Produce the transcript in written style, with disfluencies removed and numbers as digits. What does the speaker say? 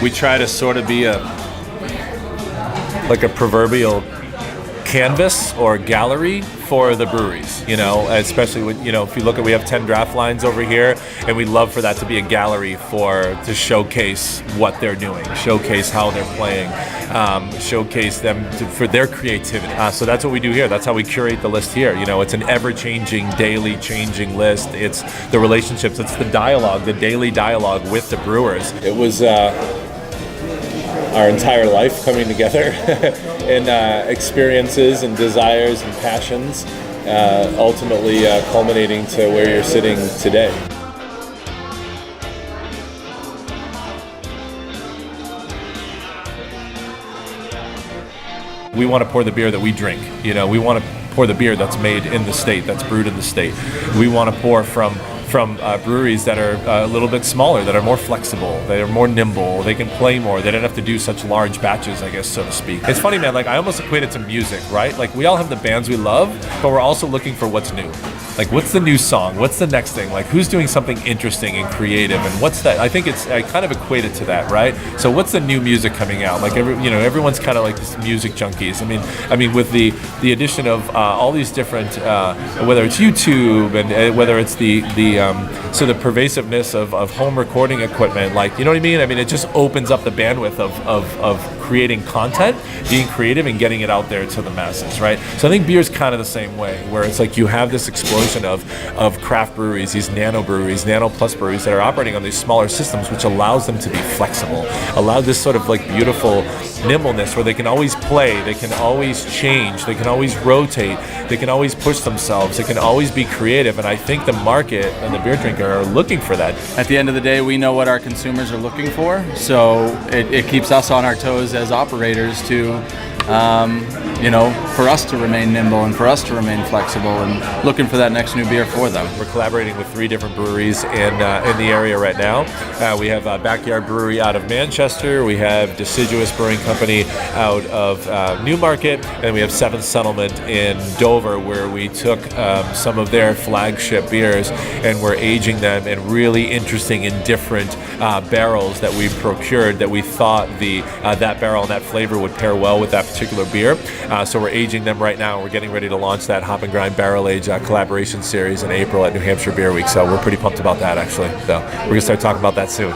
we try to sort of be like a proverbial canvas or gallery for the breweries, especially when, if you look at, we have 10 draft lines over here, and we love for that to be a gallery to showcase what they're doing, showcase how they're playing, showcase them for their creativity. So that's what we do here. That's how we curate the list here. It's an ever-changing, daily changing list. It's the relationships, it's the dialogue, the daily dialogue with the brewers. It was our entire life coming together in experiences and desires and passions, ultimately culminating to where you're sitting today. We want to pour the beer that we drink. We want to pour the beer that's made in the state, that's brewed in the state. We want to pour from breweries that are a little bit smaller, that are more flexible, they are more nimble, they can play more, they don't have to do such large batches, I guess, so to speak. It's funny, man, I almost equate it to music, right? We all have the bands we love, but we're also looking for what's new. What's the new song? What's the next thing? Who's doing something interesting and creative? And what's that? I think I kind of equate it to that, right? So what's the new music coming out? Everyone's kind of like this music junkies. I mean, with the addition of all these different, whether it's YouTube and whether it's the pervasiveness of home recording equipment, you know what I mean? It just opens up the bandwidth of creating content, being creative, and getting it out there to the masses, right? So I think beer's kind of the same way, where it's you have this explosion of craft breweries, these nano breweries, nano plus breweries that are operating on these smaller systems, which allows them to be flexible, allow this sort of beautiful nimbleness where they can always play, they can always change, they can always rotate, they can always push themselves, they can always be creative. And I think the market and the beer drinker are looking for that. At the end of the day, we know what our consumers are looking for, so it keeps us on our toes as operators to for us to remain nimble and for us to remain flexible and looking for that next new beer for them. We're collaborating with 3 different breweries in the area right now. We have Backyard Brewery out of Manchester, we have Deciduous Brewing Company out of Newmarket, and we have Seventh Settlement in Dover, where we took some of their flagship beers and we're aging them in really interesting and different barrels that we procured that we thought that barrel and that flavor would pair well with that particular beer. So we're aging them right now. We're getting ready to launch that Hop and Grind Barrel Age collaboration series in April at New Hampshire Beer Week. So we're pretty pumped about that, actually. So we're going to start talking about that soon.